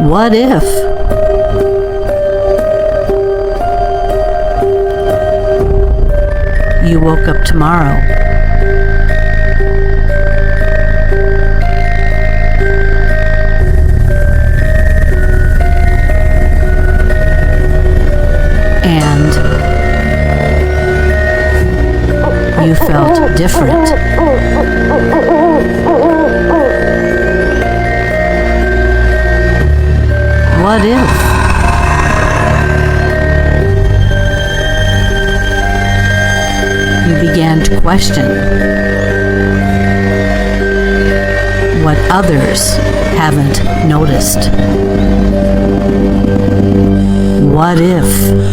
What if? You woke up tomorrow and you felt different. What if? You began to question what others haven't noticed. What if?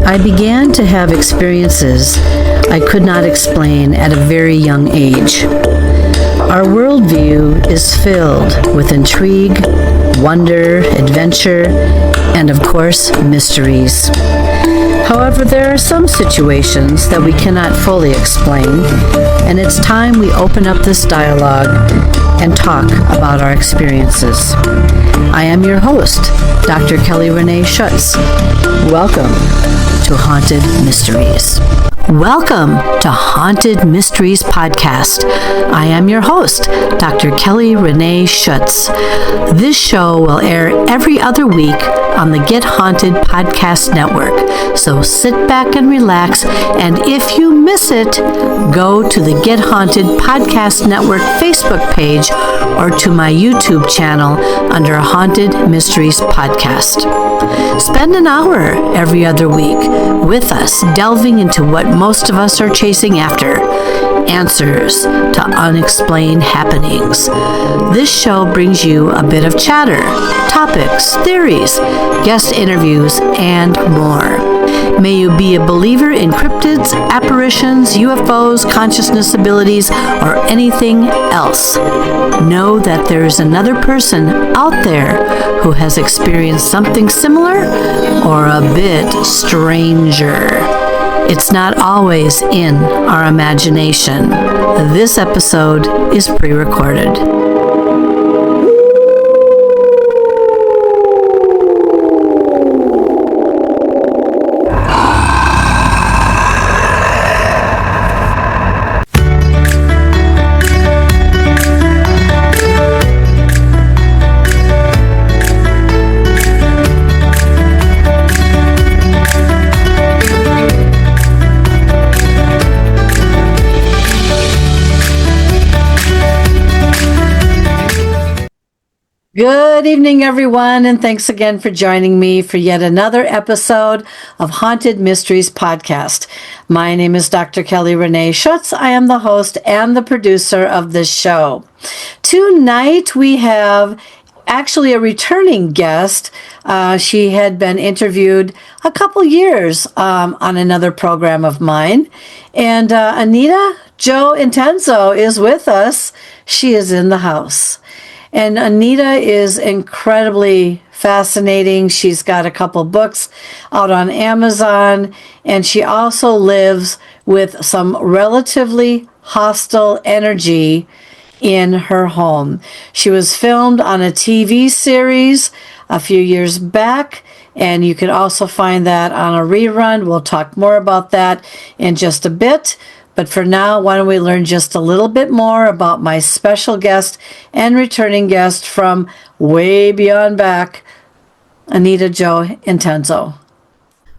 I began to have experiences I could not explain at a very young age. Our worldview is filled with intrigue, wonder, adventure, and of course, mysteries. However, there are some situations that we cannot fully explain, and it's time we open up this dialogue and talk about our experiences. I am your host, Dr. Kelly Renee Schutz. Welcome to Haunted Mysteries. Welcome to Haunted Mysteries Podcast. I am your host, Dr. Kelly Renee Schutz. This show will air every other week on the Get Haunted Podcast Network. So sit back and relax, and if you miss it, go to the Get Haunted Podcast Network Facebook page or to my YouTube channel under Haunted Mysteries Podcast. Spend an hour every other week with us, delving into what most of us are chasing after, answers to unexplained happenings. This show brings you a bit of chatter, topics, theories, guest interviews, and more. May you be a believer in cryptids, apparitions, UFOs, consciousness abilities, or anything else. Know that there is another person out there who has experienced something similar or a bit stranger. It's not always in our imagination. This episode is pre-recorded. Good evening, everyone, and thanks again for joining me for yet another episode of Haunted Mysteries Podcast. My name is Dr. Kelly Renee Schutz. I am the host and the producer of this show. Tonight, we have actually a returning guest. She had been interviewed a couple years on another program of mine. And Anita Jo Intenzo is with us. She is in the house. And Anita is incredibly fascinating. She's got a couple books out on Amazon, and she also lives with some relatively hostile energy in her home. She was filmed on a TV series a few years back, and you can also find that on a rerun. We'll talk more about that in just a bit. But for now, why don't we learn just a little bit more about my special guest and returning guest from way beyond back, Anita Jo Intenzo.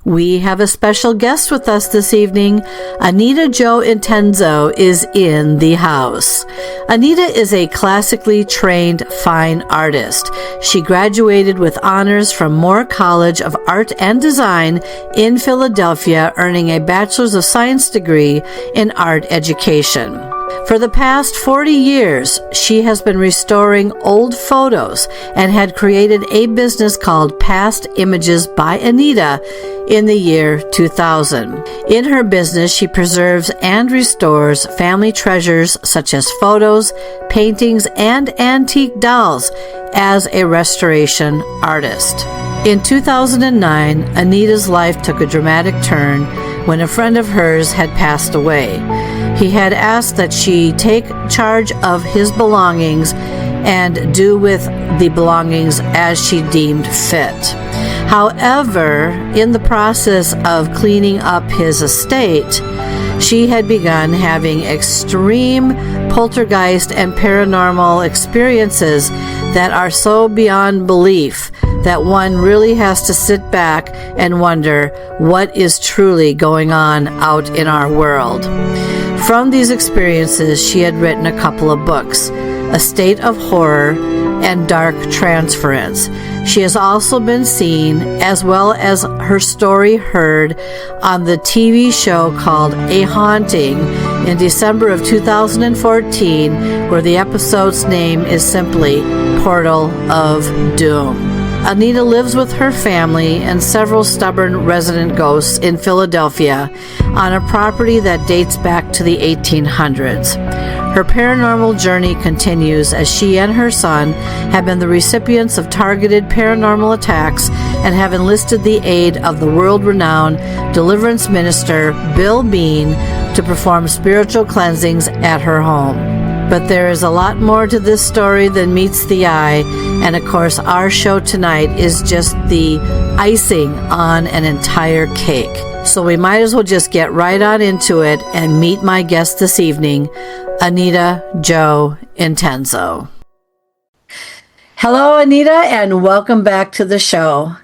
We have a special guest with us this evening. Anita Jo Intenzo is in the house. Anita is a classically trained fine artist. She graduated with honors from Moore College of Art and Design in Philadelphia, earning a Bachelor's of Science degree in art education. For the past 40 years, she has been restoring old photos and had created a business called Past Images by Anita in the year 2000. In her business, she preserves and restores family treasures such as photos, paintings, and antique dolls as a restoration artist. In 2009, Anita's life took a dramatic turn when a friend of hers had passed away. He had asked that she take charge of his belongings and do with the belongings as she deemed fit. However, in the process of cleaning up his estate, she had begun having extreme poltergeist and paranormal experiences that are so beyond belief that one really has to sit back and wonder what is truly going on out in our world. From these experiences, she had written a couple of books, A State of Horror and Dark Transference. She has also been seen, as well as her story heard, on the TV show called A Haunting in December of 2014, where the episode's name is simply Portal of Doom. Anita lives with her family and several stubborn resident ghosts in Philadelphia on a property that dates back to the 1800s. Her paranormal journey continues as she and her son have been the recipients of targeted paranormal attacks and have enlisted the aid of the world-renowned deliverance minister Bill Bean to perform spiritual cleansings at her home. But there is a lot more to this story than meets the eye, and of course our show tonight is just the icing on an entire cake. So we might as well just get right on into it and meet my guest this evening, Anita Jo Intenzo. Hello, Anita, and welcome back to the show.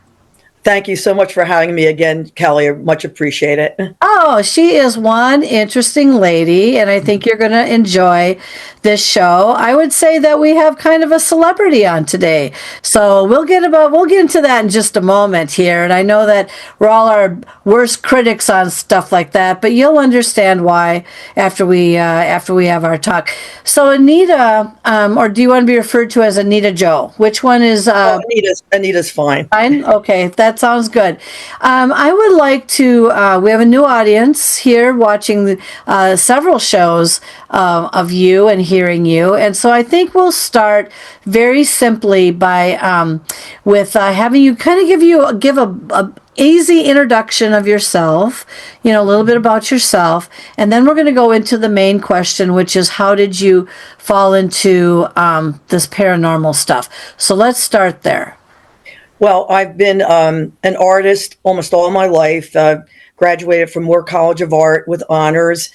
Thank you so much for having me again, Kelly. I much appreciate it. Oh, she is one interesting lady, and I think you're going to enjoy this show. I would say that we have kind of a celebrity on today, so we'll get into that in just a moment here. And I know that we're all our worst critics on stuff like that, but you'll understand why after we have our talk. So, Anita, or do you want to be referred to as Anita Jo? Which one is? Anita's fine. Fine. Okay, that sounds good. I would like to. We have a new audience here watching several shows of you and hearing you, and so I think we'll start very simply by with having you kind of give a easy introduction of yourself, a little bit about yourself, and then we're going to go into the main question, which is how did you fall into this paranormal stuff? So let's start there. Well, I've been an artist almost all my life. Graduated from Moore College of Art with honors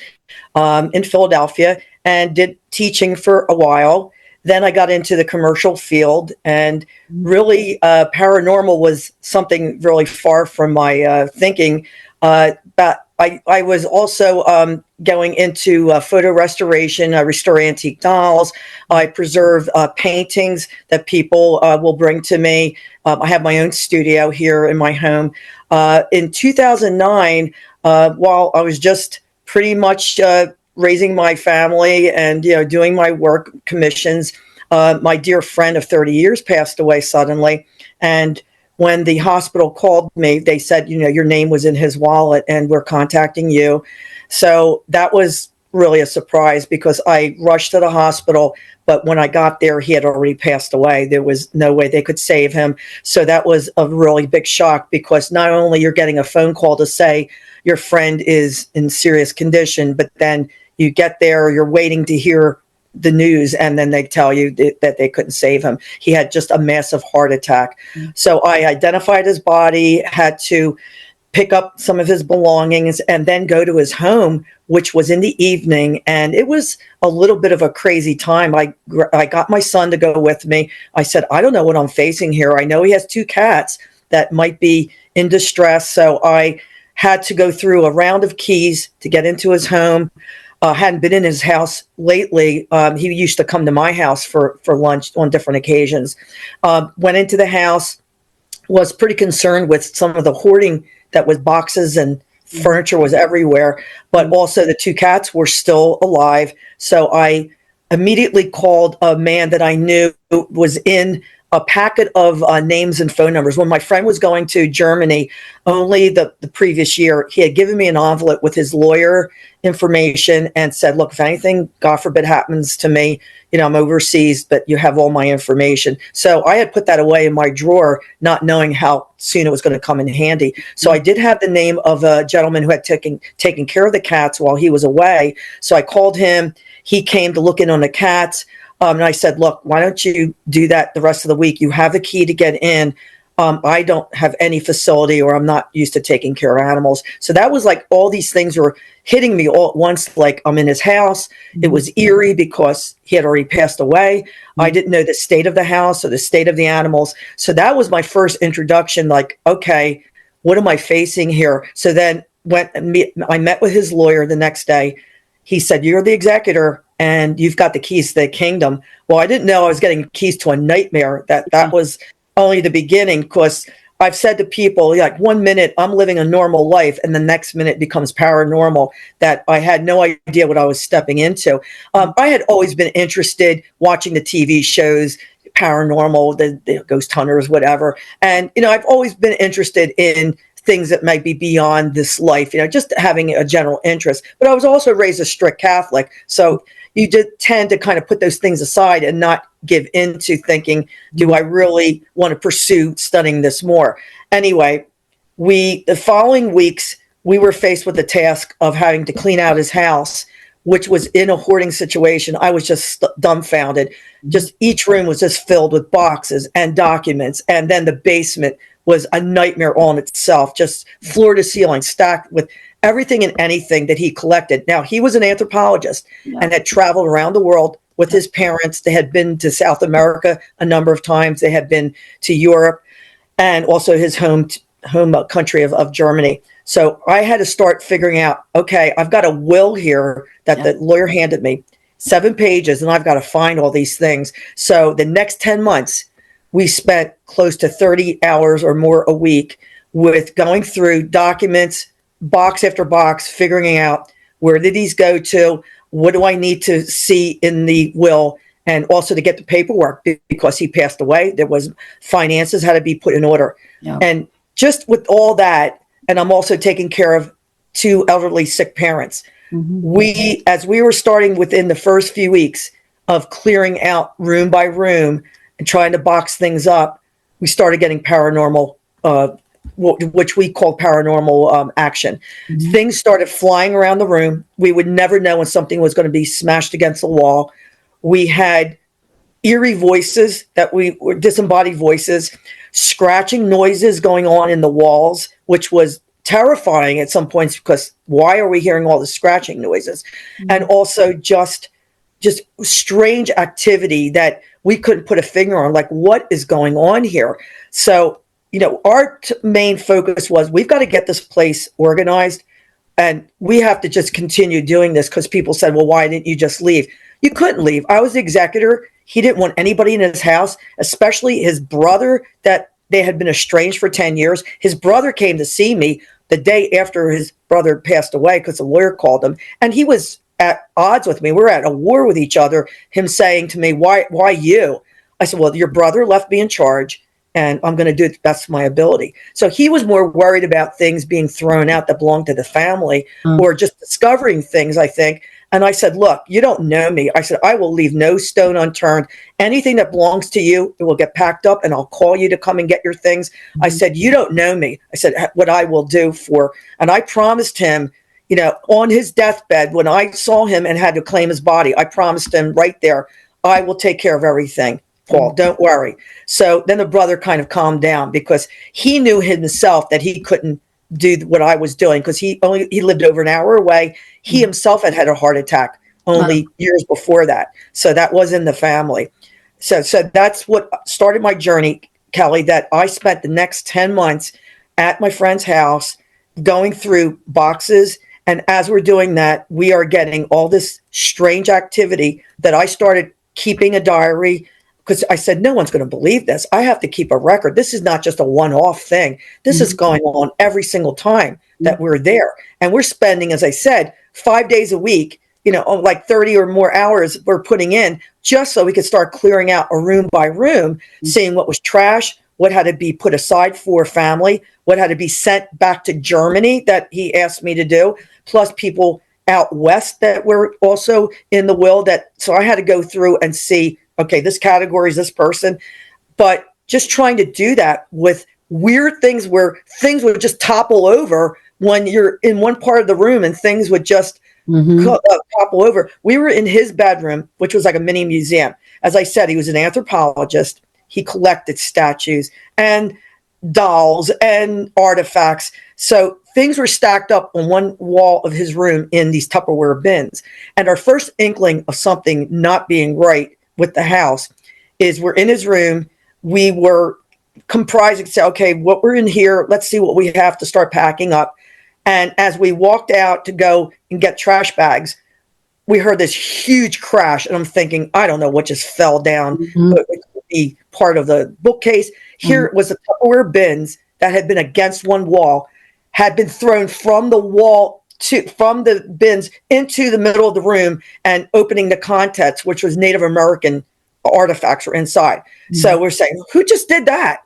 in Philadelphia and did teaching for a while. Then I got into the commercial field, and really paranormal was something really far from my thinking. But I was also going into photo restoration. I restore antique dolls. I preserve paintings that people will bring to me. I have my own studio here in my home. In 2009, while I was just pretty much raising my family and doing my work commissions, my dear friend of 30 years passed away suddenly. And when the hospital called me, they said, your name was in his wallet and we're contacting you. So that was really a surprise because I rushed to the hospital, but when I got there, he had already passed away. There was no way they could save him. So that was a really big shock because not only you're getting a phone call to say your friend is in serious condition, but then you get there, you're waiting to hear the news, and then they tell you that they couldn't save him. He had just a massive heart attack. Mm-hmm. So I identified his body, had to pick up some of his belongings, and then go to his home, which was in the evening. And it was a little bit of a crazy time. I got my son to go with me. I said, I don't know what I'm facing here. I know he has 2 cats that might be in distress. So I had to go through a round of keys to get into his home. Hadn't been in his house lately. He used to come to my house for lunch on different occasions. Went into the house, was pretty concerned with some of the hoarding that was boxes and furniture was everywhere, but also the two cats were still alive. So I immediately called a man that I knew was in a packet of names and phone numbers. When my friend was going to Germany only the previous year, he had given me an envelope with his lawyer information and said, look, if anything, God forbid, happens to me, I'm overseas, but you have all my information. So I had put that away in my drawer, not knowing how soon it was going to come in handy. So I did have the name of a gentleman who had taken care of the cats while he was away. So I called him. He came to look in on the cats. And I said, look, why don't you do that the rest of the week? You have the key to get in. I don't have any facility, or I'm not used to taking care of animals. So that was like all these things were hitting me all at once. Like, I'm in his house. It was eerie because he had already passed away. I didn't know the state of the house or the state of the animals. So that was my first introduction. Like, okay, what am I facing here? So then I met with his lawyer the next day. He said, you're the executor and you've got the keys to the kingdom. Well, I didn't know I was getting keys to a nightmare. That was only the beginning, because I've said to people, like, 1 minute I'm living a normal life and the next minute becomes paranormal, that I had no idea what I was stepping into. I had always been interested watching the TV shows, paranormal, the ghost hunters, whatever. And, I've always been interested in things that might be beyond this life, just having a general interest. But I was also raised a strict Catholic. So you did tend to kind of put those things aside and not give into thinking, do I really want to pursue studying this more? Anyway, the following weeks, we were faced with the task of having to clean out his house, which was in a hoarding situation. I was just dumbfounded. Just each room was just filled with boxes and documents. And then the basement was a nightmare all in itself, just floor to ceiling, stacked with everything and anything that he collected. Now, he was an anthropologist and had traveled around the world with his parents. They had been to South America a number of times. They had been to Europe, and also his home country of Germany. So I had to start figuring out, okay, I've got a will here that the lawyer handed me, 7 pages, and I've got to find all these things. So the next 10 months, we spent close to 30 hours or more a week with going through documents, box after box, figuring out where did these go to, what do I need to see in the will, and also to get the paperwork, because he passed away. There was finances had to be put in order. Yeah. And just with all that, and I'm also taking care of 2 elderly sick parents. Mm-hmm. As we were starting within the first few weeks of clearing out room by room and trying to box things up, we started getting paranormal, which we call paranormal action. Mm-hmm. Things started flying around the room. We would never know when something was going to be smashed against the wall. We had eerie voices that were disembodied voices, scratching noises going on in the walls, which was terrifying at some points, because why are we hearing all the scratching noises? Mm-hmm. And also just strange activity that we couldn't put a finger on, like, what is going on here? So, our main focus was, we've got to get this place organized, and we have to just continue doing this, because people said, well, why didn't you just leave? You couldn't leave. I was the executor. He didn't want anybody in his house, especially his brother, that they had been estranged for 10 years. His brother came to see me the day after his brother passed away, because the lawyer called him, and he was at odds with me. We're at a war with each other. Him saying to me, why you? I said, well, your brother left me in charge, and I'm going to do the best of my ability. So he was more worried about things being thrown out that belonged to the family, or just discovering things, I think. And I said, look, you don't know me. I said, I will leave no stone unturned. Anything that belongs to you, it will get packed up, and I'll call you to come and get your things. Mm-hmm. I said, you don't know me. I said, what I will do and I promised him, on his deathbed, when I saw him and had to claim his body, I promised him right there, I will take care of everything, Paul, don't worry. So then the brother kind of calmed down, because he knew himself that he couldn't do what I was doing, because he lived over an hour away. He himself had a heart attack only years before that. So that was in the family. So that's what started my journey, Kelly, that I spent the next 10 months at my friend's house going through boxes. And as we're doing that, we are getting all this strange activity that I started keeping a diary, because I said, no one's going to believe this. I have to keep a record. This is not just a one-off thing. This is going on every single time that we're there. And we're spending, as I said, 5 days a week, like 30 or more hours we're putting in just so we could start clearing out a room by room, seeing what was trash, what had to be put aside for family, what had to be sent back to Germany that he asked me to do, plus people out west that were also in the will so I had to go through and see, okay, this category is this person, but just trying to do that with weird things where things would just topple over when you're in one part of the room and things would just topple over. We were in his bedroom, which was like a mini museum. As I said, he was an anthropologist. He collected statues and dolls and artifacts. So things were stacked up on one wall of his room in these Tupperware bins. And our first inkling of something not being right with the house is we're in his room. We were comprising, say, okay, what we're in here, let's see what we have to start packing up. And as we walked out to go and get trash bags, we heard this huge crash. And I'm thinking, I don't know what just fell down, but it could be part of the bookcase. Here was the Tupperware bins that had been against one wall, had been thrown from the wall from the bins into the middle of the room and opening the contents, which was Native American artifacts were inside. So we're saying, who just did that?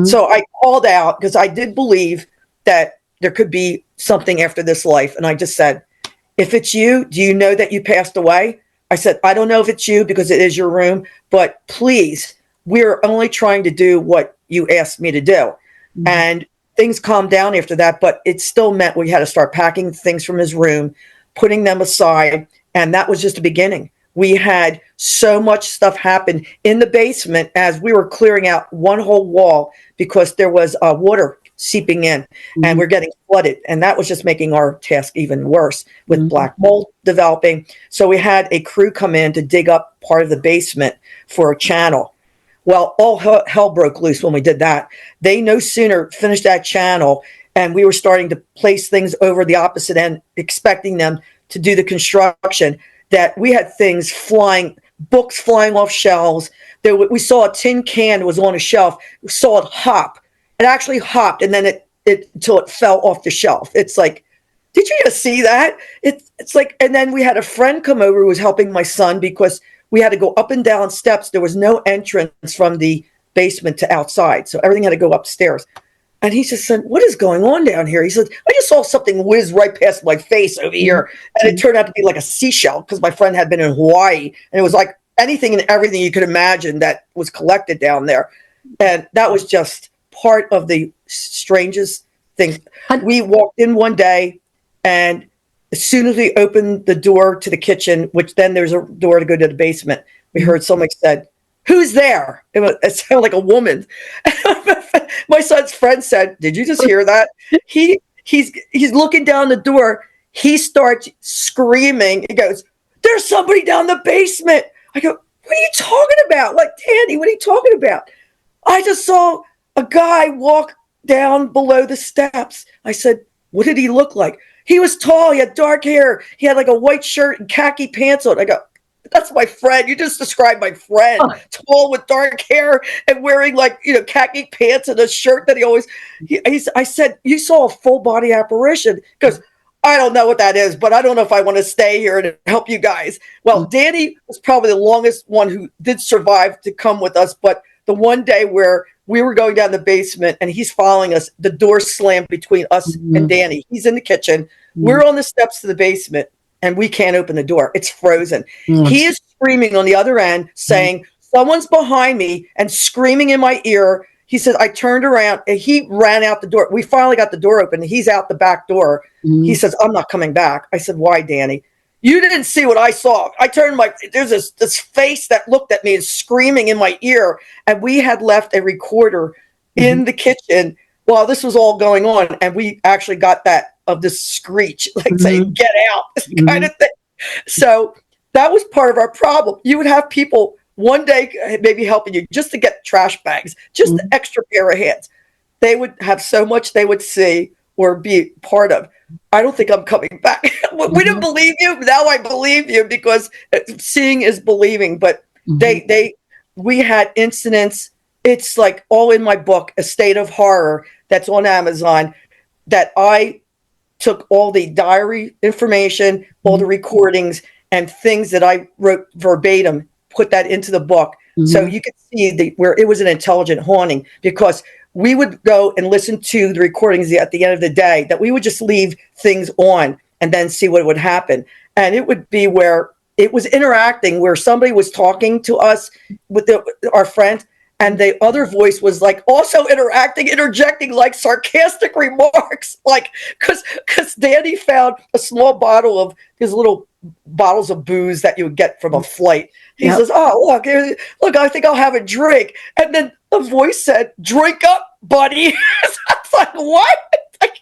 So I called out because I did believe that there could be something after this life. And I just said, if it's you, do you know that you passed away? I said, I don't know if it's you because it is your room, but please, we're only trying to do what you asked me to do. And things calmed down after that, but it still meant we had to start packing things from his room, putting them aside. And that was just the beginning. We had so much stuff happen in the basement as we were clearing out one whole wall because there was water seeping in and we're getting flooded. And that was just making our task even worse with black mold developing. So we had a crew come in to dig up part of the basement for a channel. Well, all hell broke loose when we did that. They no sooner finished that channel and we were starting to place things over the opposite end, expecting them to do the construction, that we had things flying, books flying off shelves. We saw a tin can that was on a shelf. We saw it hop. It actually hopped, and then it until it fell off the shelf. It's like, did you just see that? It's like, and then we had a friend come over who was helping my son because we had to go up and down steps. There was no entrance from the basement to outside, so everything had to go upstairs. And he just said, what is going on down here? He said, I just saw something whiz right past my face over here. And it turned out to be like a seashell because my friend had been in Hawaii. And it was like anything and everything you could imagine that was collected down there. And that was just part of the strangest thing. We walked in one day, and as soon as we opened the door to the kitchen, which then there's a door to go to the basement, we heard somebody said, who's there? It sounded like a woman. My son's friend said, did you just hear that? He's looking down the door. He starts screaming. He goes, there's somebody down the basement. I go, what are you talking about? Like, Danny, what are you talking about? I just saw a guy walk down below the steps. I said, what did he look like? He was tall. He had dark hair. He had like a white shirt and khaki pants on. I go, that's my friend. You just described my friend, tall with dark hair and wearing khaki pants and a shirt that he always, I said, you saw a full body apparition. He goes, I don't know what that is, but I don't know if I want to stay here and help you guys. Well, Danny was probably the longest one who did survive to come with us. But the one day where we were going down the basement and he's following us, the door slammed between us and Danny. He's in the kitchen. We're on the steps to the basement. And we can't open the door. It's frozen. He is screaming on the other end saying, someone's behind me and screaming in my ear. He said, I turned around and he ran out the door. We finally got the door open. He's out the back door. He says, I'm not coming back. I said, why, Danny? You didn't see what I saw. I turned there's this face that looked at me and screaming in my ear. And we had left a recorder in the kitchen while this was all going on. And we actually got that of this screech, like saying, get out, kind of thing. So that was part of our problem. You would have people one day maybe helping you just to get trash bags, just the extra pair of hands. They would have so much they would see or be part of. I don't think I'm coming back. We didn't believe you. Now I believe you because seeing is believing. But they we had incidents. It's like all in my book, A State of Horror, that's on Amazon, that I took all the diary information, all the recordings, and things that I wrote verbatim, put that into the book. So you could see where it was an intelligent haunting, because we would go and listen to the recordings at the end of the day, that we would just leave things on and then see what would happen. And it would be where it was interacting, where somebody was talking to us with our friend, and the other voice was like also interjecting like sarcastic remarks, like because Danny found a small bottle of his little bottles of booze that you would get from a flight. He says, "Oh, look, I think I'll have a drink." And then a voice said, "Drink up, buddy." It's like, what? Like,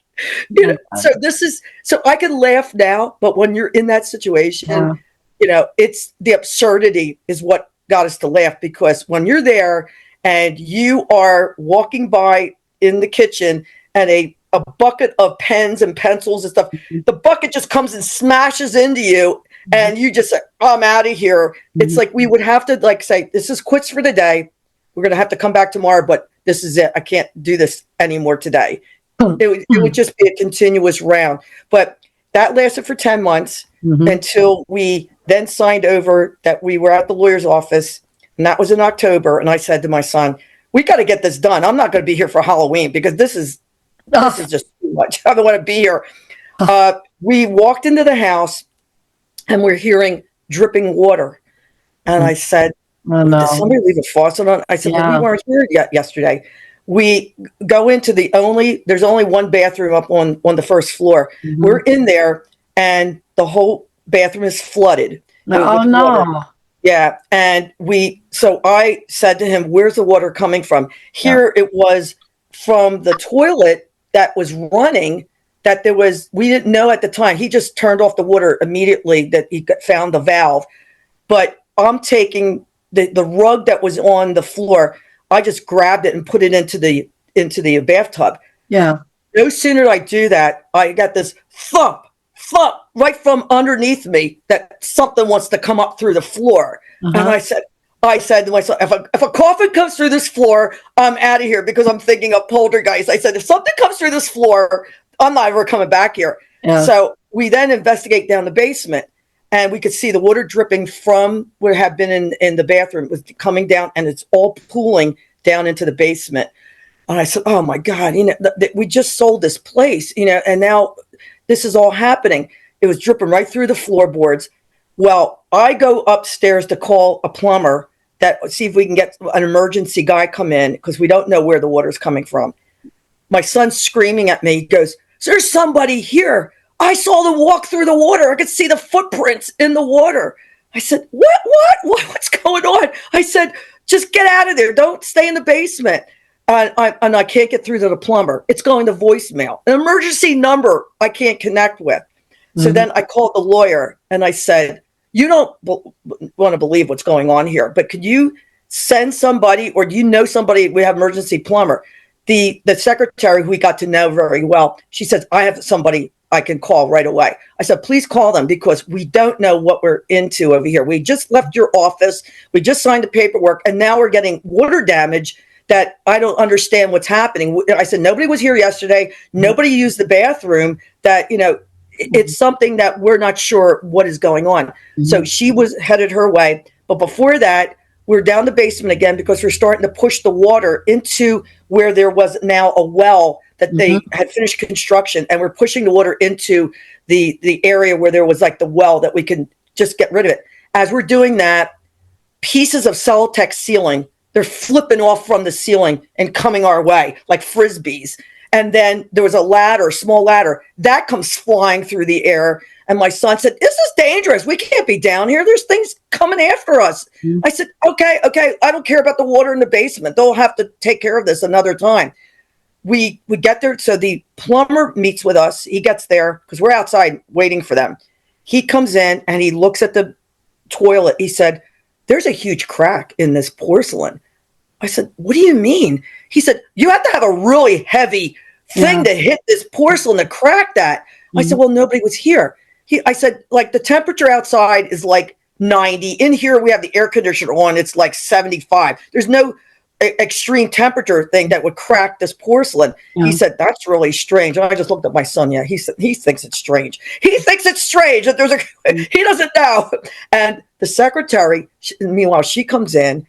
so I can laugh now, but when you're in that situation, it's the absurdity is what got us to laugh, because when you're there and you are walking by in the kitchen and a bucket of pens and pencils and stuff, the bucket just comes and smashes into you, and you just say, "I'm out of here." It's like we would have to like say, "This is quits for the day. We're going to have to come back tomorrow, but this is it. I can't do this anymore today." It would just be a continuous round. But that lasted for 10 months until we then signed over that we were at the lawyer's office. And that was in October. And I said to my son, "We got to get this done. I'm not going to be here for Halloween, because this is just too much. I don't want to be here." We walked into the house and we're hearing dripping water. And I said, "Did somebody leave a faucet on?" I said, "Well, we weren't here yet yesterday." We go into there's only one bathroom up on the first floor. We're in there and the whole bathroom is flooded. Oh, no. Water. Yeah. And so I said to him, "Where's the water coming from?" Here it was from the toilet that was running, that we didn't know at the time. He just turned off the water immediately that he found the valve. But I'm taking the rug that was on the floor. I just grabbed it and put it into the bathtub. Yeah. No sooner did I do that, I got this thump right from underneath me that something wants to come up through the floor. And I said to myself, if a coffin comes through this floor, I'm out of here, because I'm thinking of poltergeist. I said, if something comes through this floor, I'm not ever coming back here. Yeah. So we then investigate down the basement, and we could see the water dripping from where it had been in the bathroom. It was coming down, and it's all pooling down into the basement. And I said, "Oh my God, we just sold this place, and now this is all happening." It was dripping right through the floorboards. Well, I go upstairs to call a plumber see if we can get an emergency guy come in, because we don't know where the water's coming from. My son's screaming at me. He goes, "There's somebody here. I saw them walk through the water. I could see the footprints in the water." I said, What's going on? I said, "Just get out of there. Don't stay in the basement." And I can't get through to the plumber. It's going to voicemail. An emergency number I can't connect with. So then I called the lawyer and I said, "You don't want to believe what's going on here, but could you send somebody, or do you know somebody? We have emergency plumber." The secretary, who we got to know very well, she says, "I have somebody I can call right away." I said, "Please call them, because we don't know what we're into over here. We just left your office. We just signed the paperwork, and now we're getting water damage that I don't understand what's happening." I said, "Nobody was here yesterday. Nobody used the bathroom. It's something that we're not sure what is going on." So she was headed her way. But before that, we're down the basement again, because we're starting to push the water into where there was now a well that they had finished construction, and we're pushing the water into the area where there was like the well that we can just get rid of it. As we're doing that, pieces of Celotex ceiling, they're flipping off from the ceiling and coming our way like Frisbees. And then there was a small ladder that comes flying through the air. And my son said, "This is dangerous. We can't be down here. There's things coming after us." I said, okay. I don't care about the water in the basement. They'll have to take care of this another time. We get there. So the plumber meets with us. He gets there because we're outside waiting for them. He comes in and he looks at the toilet. He said, "There's a huge crack in this porcelain." I said, "What do you mean?" He said, "You have to have a really heavy thing to hit this porcelain to crack that." I said, "Well, nobody was here." I said, "Like, the temperature outside is like 90. In here, we have the air conditioner on. It's like 75. There's no extreme temperature thing that would crack this porcelain. Yeah. He said, that's really strange. And I just looked at my son. Yeah, he said, he thinks it's strange. He thinks it's strange that there's he doesn't know. And the secretary, meanwhile, she comes in.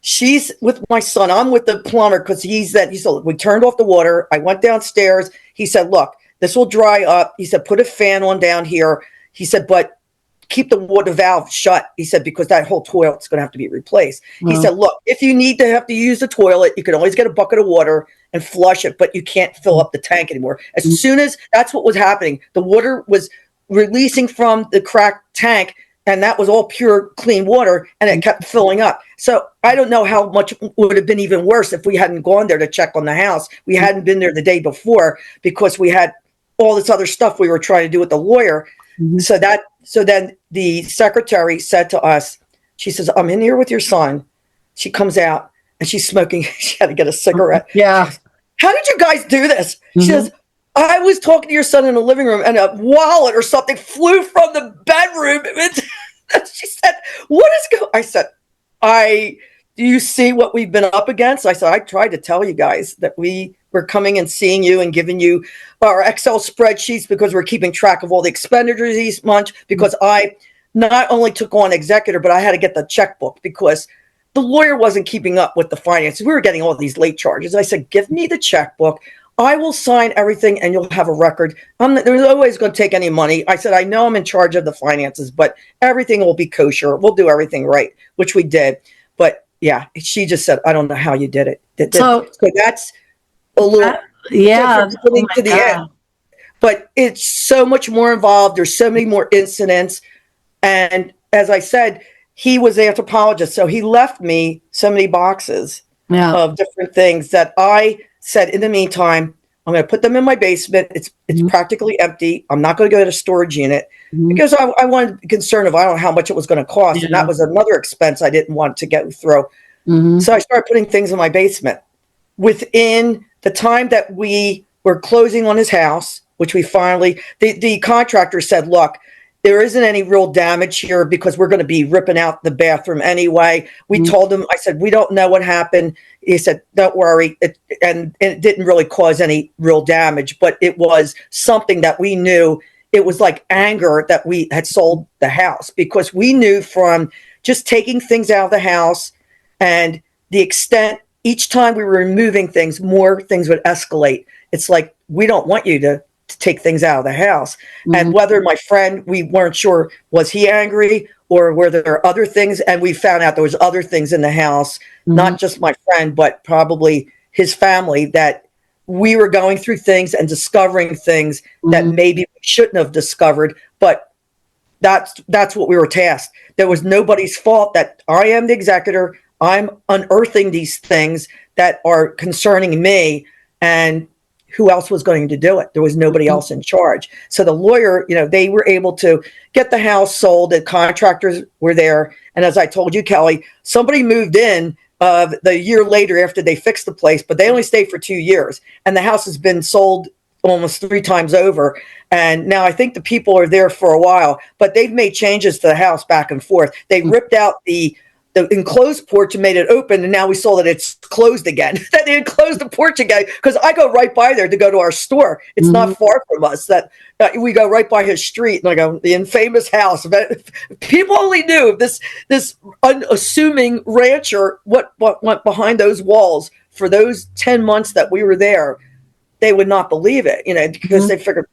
She's with my son. I'm with the plumber because he said, we turned off the water. I went downstairs. He said, look, this will dry up. He said, put a fan on down here. He said, but keep the water valve shut. He said, because that whole toilet's going to have to be replaced. He said, look, if you need to have to use the toilet, you can always get a bucket of water and flush it, but you can't fill up the tank anymore. As soon as that's what was happening, the water was releasing from the cracked tank, and that was all pure, clean water, and it kept filling up. So I don't know how much would have been even worse if we hadn't gone there to check on the house. We hadn't been there the day before because we had all this other stuff we were trying to do with the lawyer. So then the secretary said to us, she says, I'm in here with your son. She comes out and she's smoking. She had to get a cigarette. Yeah. How did you guys do this? She says, I was talking to your son in the living room and a wallet or something flew from the bedroom. She said, what is going on? I said, do you see what we've been up against? I said, I tried to tell you guys that we were coming and seeing you and giving you our Excel spreadsheets because we're keeping track of all the expenditures each month, because I not only took on executor, but I had to get the checkbook because the lawyer wasn't keeping up with the finances. We were getting all these late charges. I said, give me the checkbook. I will sign everything and you'll have a record. There's always going to take any money. I said, I know I'm in charge of the finances, but everything will be kosher. We'll do everything right, which we did. But yeah, she just said, I don't know how you did it. So that's a little to the end. But it's so much more involved. There's so many more incidents. And as I said, he was an anthropologist. So he left me so many boxes of different things that I said, in the meantime, I'm going to put them in my basement. It's practically empty. I'm not going to go to a storage unit because I wanted to be concerned of, I don't know how much it was going to cost. And that was another expense I didn't want to get through. So I started putting things in my basement. Within the time that we were closing on his house, which we finally, the contractor said, look, there isn't any real damage here because we're going to be ripping out the bathroom anyway. We told him, I said, we don't know what happened. He said, don't worry. And it didn't really cause any real damage, but it was something that we knew. It was like anger that we had sold the house because we knew from just taking things out of the house and the extent, each time we were removing things, more things would escalate. It's like, we don't want you to take things out of the house. And whether my friend, we weren't sure, was he angry or were there other things? And we found out there was other things in the house, not just my friend, but probably his family, that we were going through things and discovering things that maybe we shouldn't have discovered. But that's what we were tasked. There was nobody's fault that I am the executor. I'm unearthing these things that are concerning me, and who else was going to do it? There was nobody else in charge. So the lawyer, they were able to get the house sold. The contractors were there. And as I told you, Kelly, somebody moved in the year later after they fixed the place, but they only stayed for 2 years. And the house has been sold almost 3 times over. And now I think the people are there for a while, but they've made changes to the house back and forth. They ripped out the enclosed porch and made it open, and now we saw that it's closed again. That they had closed the porch again, because I go right by there to go to our store. It's not far from us. That we go right by his street, and I go, the infamous house. But people only knew this unassuming rancher what went behind those walls for those 10 months that we were there. They would not believe it, because they figured,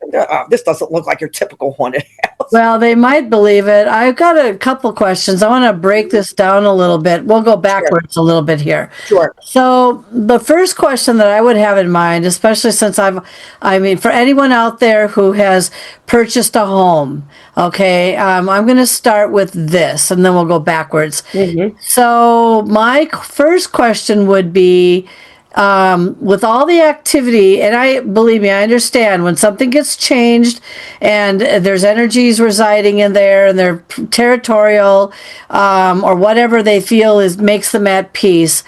this doesn't look like your typical haunted house. Well, they might believe it. I've got a couple questions. I want to break this down a little bit. We'll go backwards a little bit here. Sure. So the first question that I would have in mind, especially since for anyone out there who has purchased a home, okay, I'm going to start with this, and then we'll go backwards. So my first question would be, with all the activity, and I believe me, I understand when something gets changed and there's energies residing in there and they're territorial, or whatever they feel is makes them at peace.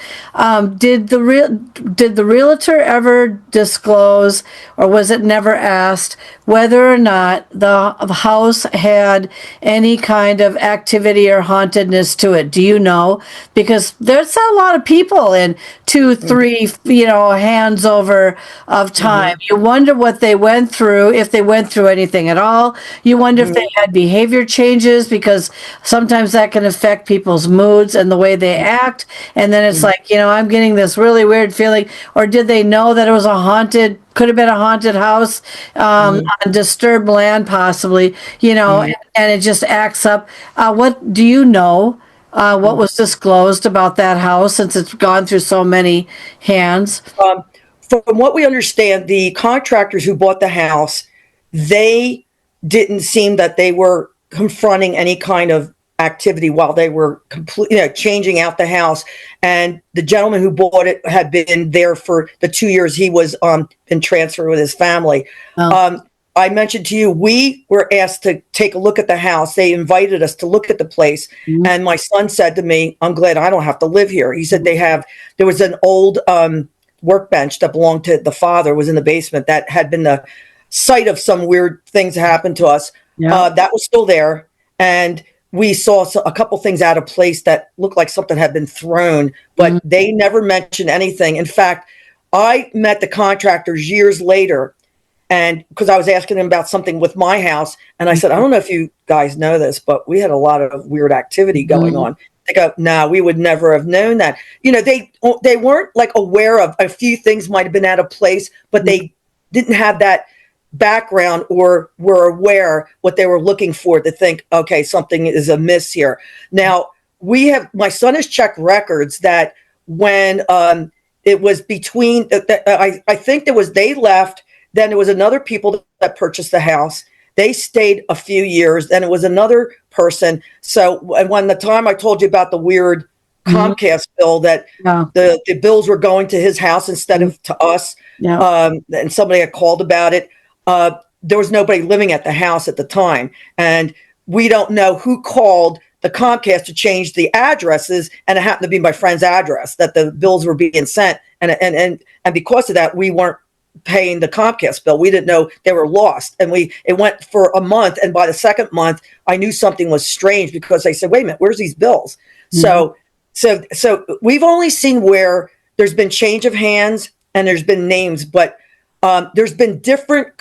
Did the realtor ever disclose, or was it never asked, whether or not the house had any kind of activity or hauntedness to it? Do you know? Because there's a lot of people in 2, 3, hands over of time. You wonder what they went through, if they went through anything at all. You wonder if they had behavior changes, because sometimes that can affect people's moods and the way they act. And then it's like, I'm getting this really weird feeling. Or did they know that it was could have been a haunted house, on disturbed land, possibly, and it just acts up. What do you know? What was disclosed about that house, since it's gone through so many hands? From what we understand, the contractors who bought the house, they didn't seem that they were confronting any kind of activity while they were changing out the house. And the gentleman who bought it had been there for the 2 years he was been transferred with his family. Oh. I mentioned to you, we were asked to take a look at the house. They invited us to look at the place. And my son said to me, I'm glad I don't have to live here. He said there was an old workbench that belonged to the father, was in the basement, that had been the site of some weird things that happened to us. Yeah. That was still there. And we saw a couple things out of place that looked like something had been thrown, but they never mentioned anything. In fact, I met the contractors years later, and because I was asking them about something with my house, and I said, I don't know if you guys know this, but we had a lot of weird activity going on. They go, no, we would never have known that. They weren't like aware of a few things might have been out of place, but they didn't have that background or were aware what they were looking for to think, okay, something is amiss here. Now, my son has checked records that when it was between, I think they left. Then there was another people that purchased the house. They stayed a few years. Then it was another person. So when the time I told you about the weird Comcast bill, that the bills were going to his house instead of to us, and somebody had called about it, there was nobody living at the house at the time. And we don't know who called the Comcast to change the addresses, and it happened to be my friend's address that the bills were being sent. And because of that, we weren't paying the Comcast bill. We didn't know they were lost. And it went for a month. And by the second month, I knew something was strange, because they said, wait a minute, where's these bills? So we've only seen where there's been change of hands and there's been names, but there's been different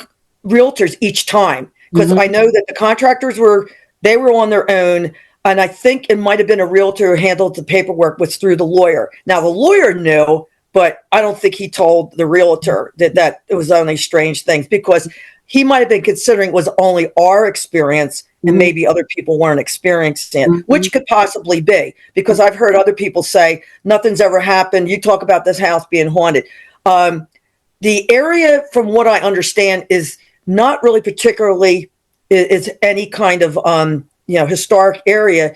realtors each time, because I know that the contractors were on their own. And I think it might have been a realtor who handled the paperwork, was through the lawyer. Now the lawyer knew, but I don't think he told the realtor that it was only strange things, because he might have been considering it was only our experience and maybe other people weren't experiencing it, which could possibly be, because I've heard other people say nothing's ever happened. You talk about this house being haunted. The area, from what I understand, is not really particularly is any kind of historic area.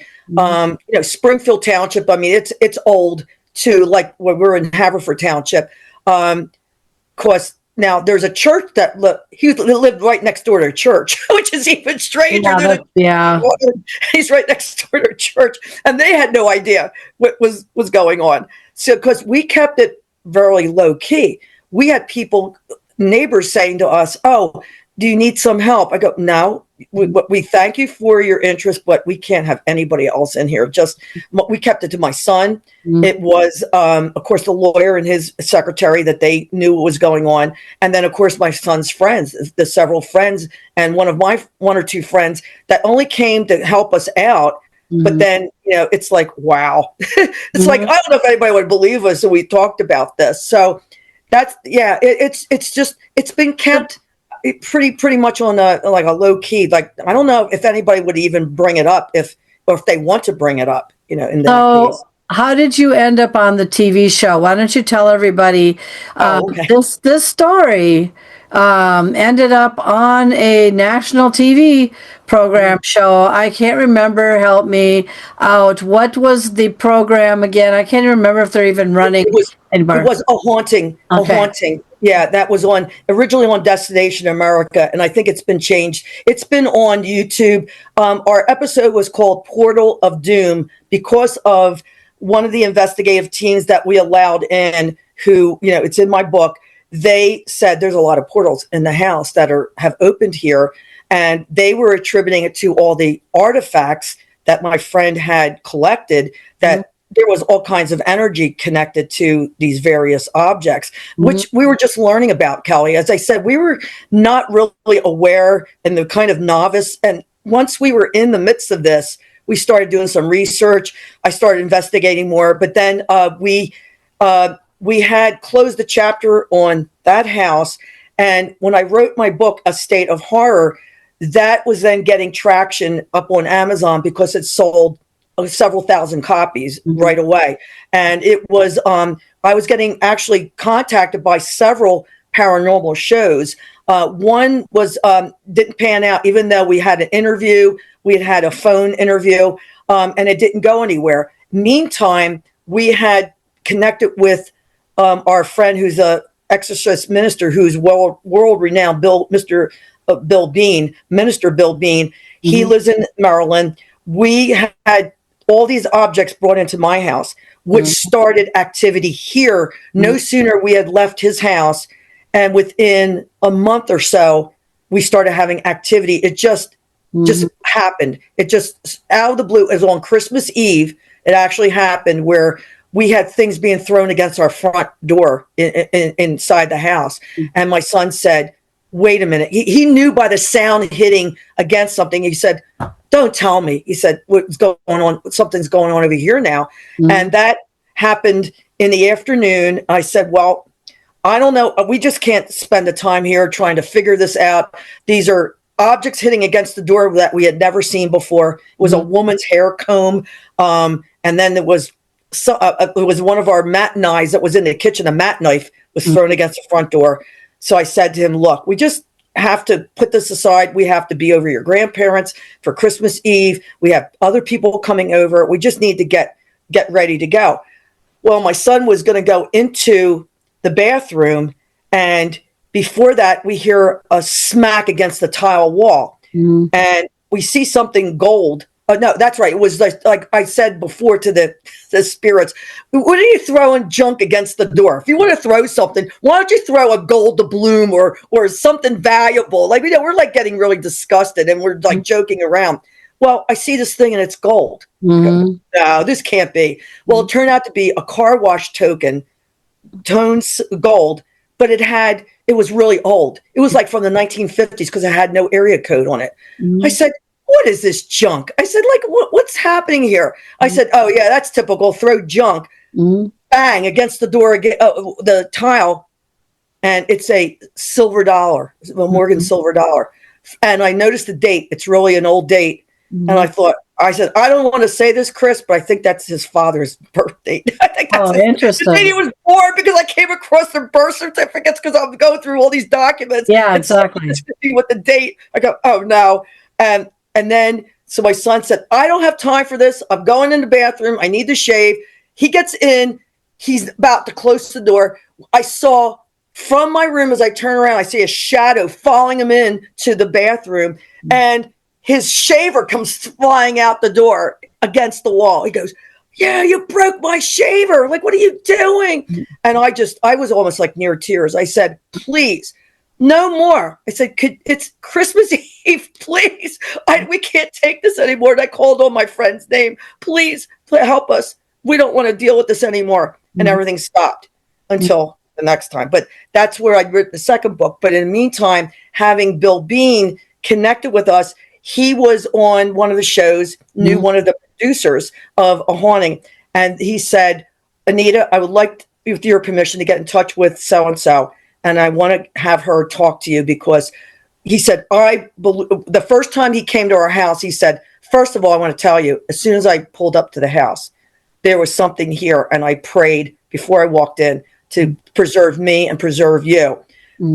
Springfield Township, I mean, it's old too, like when we're in Haverford Township. Of course, now there's a church he lived right next door to a church, which is even stranger. He's right next door to a church, and they had no idea what was going on. So, because we kept it very low key, we had neighbors saying to us, "Oh, do you need some help?" I go, "No, we thank you for your interest, but we can't have anybody else in here." We kept it to my son. It was, of course, the lawyer and his secretary that they knew what was going on. And then, of course, my son's friends, the several friends, and one or two friends that only came to help us out. But then, it's like, wow. It's like, I don't know if anybody would believe us. So we talked about this. So that's, it's been kept pretty much on a low key. Like, I don't know if anybody would even bring it up or if they want to bring it up, in that case. How did you end up on the TV show? Why don't you tell everybody Okay. this story ended up on a national TV program show. I can't remember. Help me out. What was the program again? I can't remember if they're even running anymore. It was a haunting. Okay. A haunting. Yeah, that was originally on Destination America, and I think it's been changed. It's been on YouTube. Our episode was called Portal of Doom because of one of the investigative teams that we allowed in, who, it's in my book. They said there's a lot of portals in the house that have opened here, and they were attributing it to all the artifacts that my friend had collected, that there was all kinds of energy connected to these various objects, which we were just learning about, Kelly. As I said, we were not really aware, and the kind of novice. And once we were in the midst of this, we started doing some research. I started investigating more, but then we had closed the chapter on that house. And when I wrote my book, A State of Horror, that was then getting traction up on Amazon because it sold several thousand copies right away. And it was, I was getting actually contacted by several paranormal shows. One was, didn't pan out, even though we had an interview, we had a phone interview, and it didn't go anywhere. Meantime, we had connected with our friend who's a exorcist minister, who's world renowned, Minister Bill Bean. He lives in Maryland. We had all these objects brought into my house, which started activity here. No sooner we had left his house, and within a month or so, we started having activity. It just happened. It just out of the blue. It was on Christmas Eve. It actually happened where we had things being thrown against our front door inside the house. And my son said, wait a minute. He knew by the sound hitting against something. He said, don't tell me. He said, what's going on? Something's going on over here now. And that happened in the afternoon. I said, well, I don't know. We just can't spend the time here trying to figure this out. These are objects hitting against the door that we had never seen before. It was a woman's hair comb. And then it was one of our mat knives that was in the kitchen. A mat knife was thrown against the front door. So I said to him, look, we just have to put this aside. We have to be over your grandparents for Christmas Eve. We have other people coming over. We just need to get ready to go. Well, my son was going to go into the bathroom, and before that, we hear a smack against the tile wall, and we see something gold. Oh, no, that's right. It was like I said before to the spirits, what are you throwing junk against the door? If you want to throw something, why don't you throw a gold doubloon or something valuable? Like, we're like getting really disgusted, and we're like joking around. Well, I see this thing and it's gold. Go, no, this can't be. Well, it turned out to be a car wash token, tones gold, but it was really old. It was like from the 1950s because it had no area code on it. I said, what is this junk? I said, like, what's happening here? I said, oh, yeah, that's typical. Throw junk. Bang, against the door, the tile. And it's a silver dollar, a Morgan silver dollar. And I noticed the date. It's really an old date. And I said, I don't want to say this, Chris, but I think that's his father's birth date. I think that's interesting. The date he was born, because I came across their birth certificates because I'm going through all these documents. Yeah, exactly. With the date, I go, oh, no. And then, so my son said, I don't have time for this. I'm going in the bathroom. I need to shave. He gets in. He's about to close the door. I saw from my room, as I turn around, I see a shadow following him in to the bathroom. And his shaver comes flying out the door against the wall. He goes, yeah, you broke my shaver. Like, what are you doing? And I was almost like near tears. I said, please. No more. I said, it's Christmas Eve, please. We can't take this anymore. And I called on my friend's name. Please help us. We don't want to deal with this anymore. And everything stopped until the next time. But that's where I wrote the second book. But in the meantime, having Bill Bean connected with us, he was on one of the shows, knew one of the producers of A Haunting. And he said, Anita, I would like, with your permission, to get in touch with so-and-so. And I want to have her talk to you, because he said, the first time he came to our house, he said, first of all, I want to tell you, as soon as I pulled up to the house, there was something here. And I prayed before I walked in to preserve me and preserve you.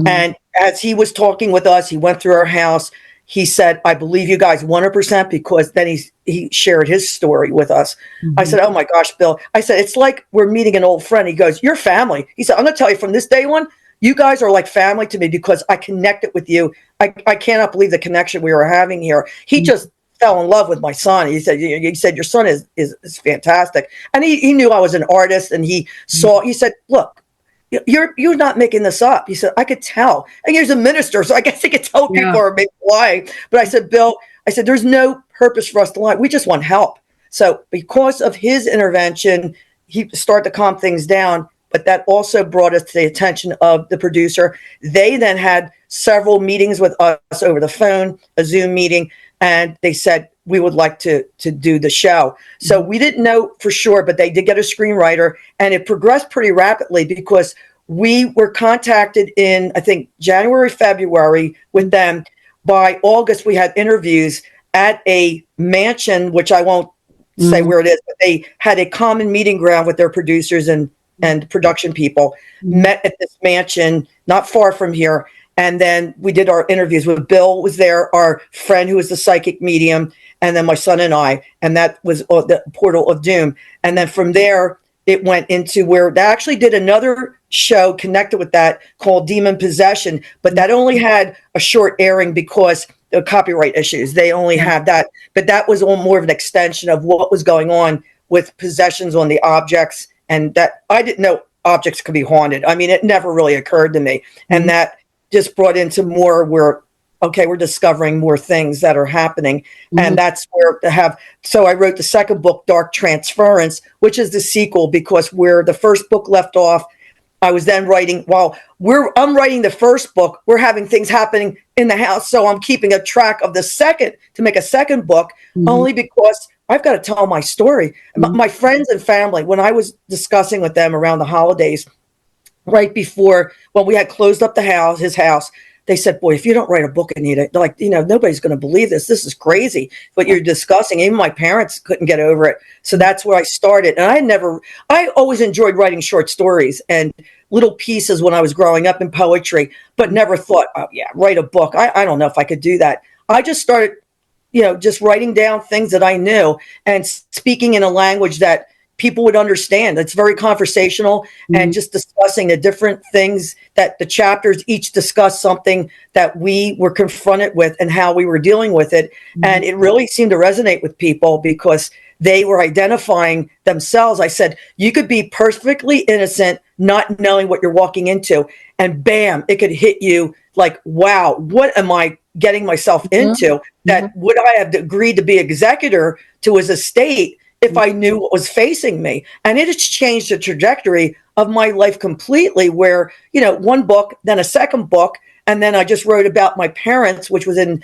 And as he was talking with us, he went through our house. He said, I believe you guys 100%, because then he shared his story with us. I said, oh my gosh, Bill. I said, it's like we're meeting an old friend. He goes, you're family. He said, I'm going to tell you from this day on, you guys are like family to me because I connected with you. I cannot believe the connection we were having here. He just fell in love with my son. He said, your son is fantastic. And he knew I was an artist, and he said, look, you're not making this up. He said, I could tell. And he's a minister, so I guess he could tell people are maybe lying. But I said, Bill, there's no purpose for us to lie. We just want help. So because of his intervention, he started to calm things down. But that also brought us to the attention of the producer. They then had several meetings with us over the phone, a Zoom meeting, and they said, we would like to do the show. So we didn't know for sure, but they did get a screenwriter, and it progressed pretty rapidly because we were contacted in, I think, January, February with them. By August, we had interviews at a mansion, which I won't say where it is, but they had a common meeting ground with their producers and production people, met at this mansion not far from here. And then we did our interviews with Bill was there, our friend who was the psychic medium, and then my son and I, and that was the Portal of Doom. And then from there, it went into where they actually did another show connected with that called Demon Possession, but that only had a short airing because of copyright issues. They only had that, but that was more of an extension of what was going on with possessions on the objects, and that I didn't know objects could be haunted. I mean, it never really occurred to me, and that just brought into more where, okay, we're discovering more things that are happening. And that's where so I wrote the second book, Dark Transference, which is the sequel, because where the first book left off, I was then writing, I'm writing the first book, we're having things happening in the house. So I'm keeping a track of the second to make a second book, only because I've got to tell my story. My friends and family, when I was discussing with them around the holidays, right before, when we had closed up his house, they said, boy, if you don't write a book, Anita, they're like, nobody's going to believe this. This is crazy what you're discussing. Even my parents couldn't get over it. So that's where I started. And I always enjoyed writing short stories and little pieces when I was growing up in poetry, but never thought, oh yeah, write a book. I don't know if I could do that. I just started, just writing down things that I knew and speaking in a language that people would understand. It's very conversational, and just discussing the different things that the chapters each discuss something that we were confronted with and how we were dealing with it. And it really seemed to resonate with people because they were identifying themselves. I said, you could be perfectly innocent, not knowing what you're walking into, and bam, it could hit you like, wow, what am I getting myself into? That would I have agreed to be executor to his estate if I knew what was facing me? And it has changed the trajectory of my life completely, where, one book, then a second book. And then I just wrote about my parents, which was in,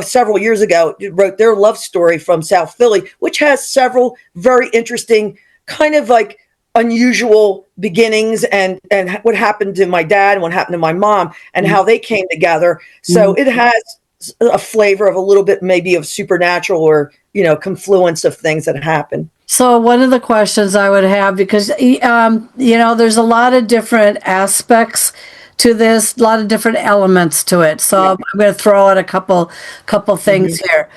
several years ago, wrote their love story from South Philly, which has several very interesting kind of like unusual beginnings and what happened to my dad and what happened to my mom and how they came together. So it has a flavor of a little bit maybe of supernatural or, confluence of things that happen. So one of the questions I would have, because, there's a lot of different aspects to this, a lot of different elements to it. So I'm going to throw out a couple things here.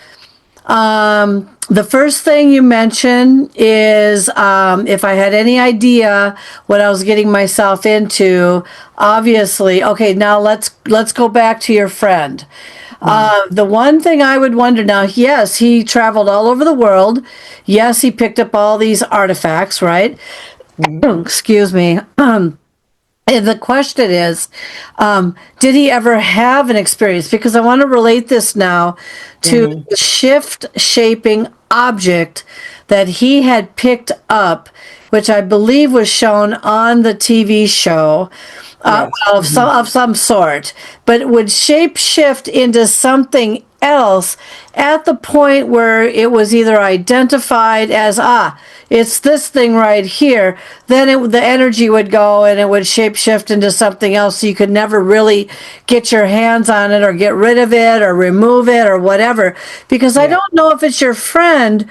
The first thing you mentioned is if I had any idea what I was getting myself into. Obviously, okay, now let's go back to your friend. The one thing I would wonder now, yes, he traveled all over the world. Yes, he picked up all these artifacts, right? Excuse me. And the question is, did he ever have an experience? Because I want to relate this now to the shift-shaping object that he had picked up, which I believe was shown on the TV show. Of some sort, but it would shape shift into something else at the point where it was either identified as it's this thing right here. Then the energy would go and it would shape shift into something else, so you could never really get your hands on it or get rid of it or remove it or whatever. Because I don't know if it's your friend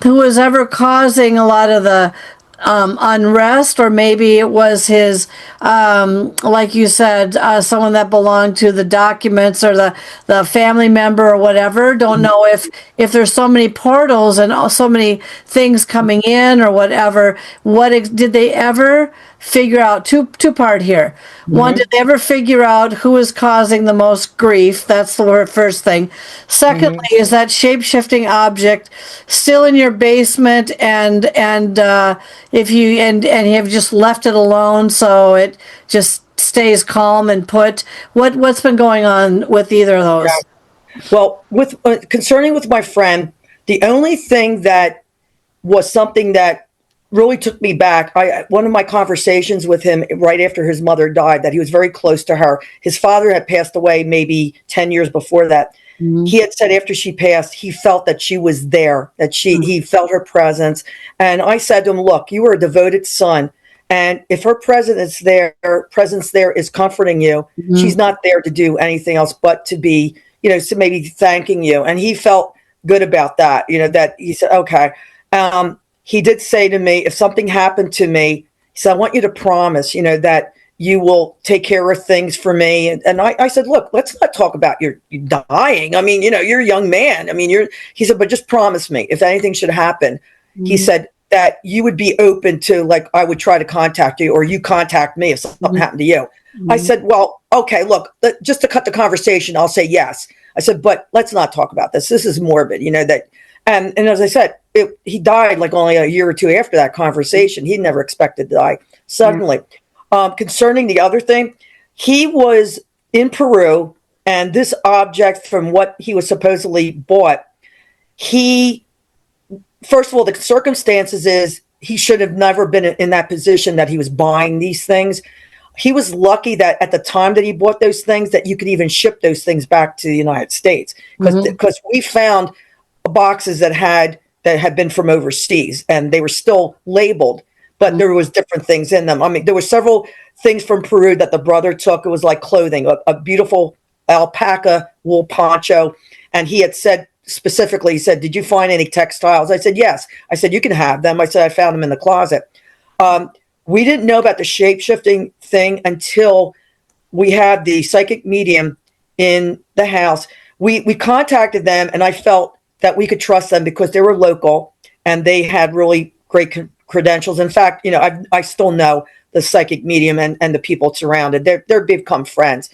who was ever causing a lot of the unrest, or maybe it was his, like you said, someone that belonged to the documents, or the family member or whatever. Don't know if there's so many portals and so many things coming in or whatever. Did they ever figure out, two part here? One, did they ever figure out who is causing the most grief? That's the first thing. Secondly, is that shape-shifting object still in your basement, and if you and you have just left it alone so it just stays calm and put? What's been going on with either of those? Yeah. Well, with concerning with my friend, the only thing that was something that really took me back. One of my conversations with him right after his mother died, that he was very close to her. His father had passed away maybe 10 years before that. He had said after she passed, he felt that she was there, that he felt her presence. And I said to him, look, you were a devoted son. And if her presence there is comforting you, she's not there to do anything else but to be, so maybe thanking you. And he felt good about that, that he said, okay. He did say to me, if something happened to me, he said, I want you to promise, that you will take care of things for me. And I said, look, let's not talk about you dying. I mean, you're a young man. I mean, he said, but just promise me if anything should happen, he said that you would be open to, like, I would try to contact you, or you contact me if something happened to you. I said, well, okay, look, just to cut the conversation, I'll say yes. I said, but let's not talk about this. This is morbid, that. And as I said, he died like only a year or two after that conversation. He never expected to die suddenly. Concerning the other thing, he was in Peru, and this object, from what he was supposedly bought, first of all, the circumstances is he should have never been in that position that he was buying these things. He was lucky that at the time that he bought those things, that you could even ship those things back to the United States, because we found boxes that had been from overseas, and they were still labeled, but there was different things in them. I mean, there were several things from Peru that the brother took. It was like clothing, a beautiful alpaca wool poncho. And he had said specifically, he said, did you find any textiles? I said, yes. I said, you can have them. I said, I found them in the closet. We didn't know about the shape-shifting thing until we had the psychic medium in the house. We contacted them, and I felt that we could trust them because they were local and they had really great credentials. In fact, I still know the psychic medium and the people surrounded. They're become friends.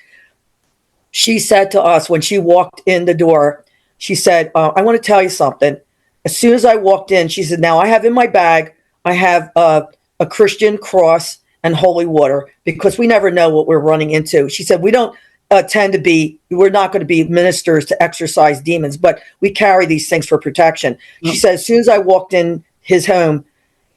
She said to us when she walked in the door, she said, I want to tell you something. As soon as I walked in, she said, now I have in my bag, I have a Christian cross and holy water, because we never know what we're running into. She said, we don't we're not going to be ministers to exorcise demons, but we carry these things for protection. She said, as soon as I walked in his home,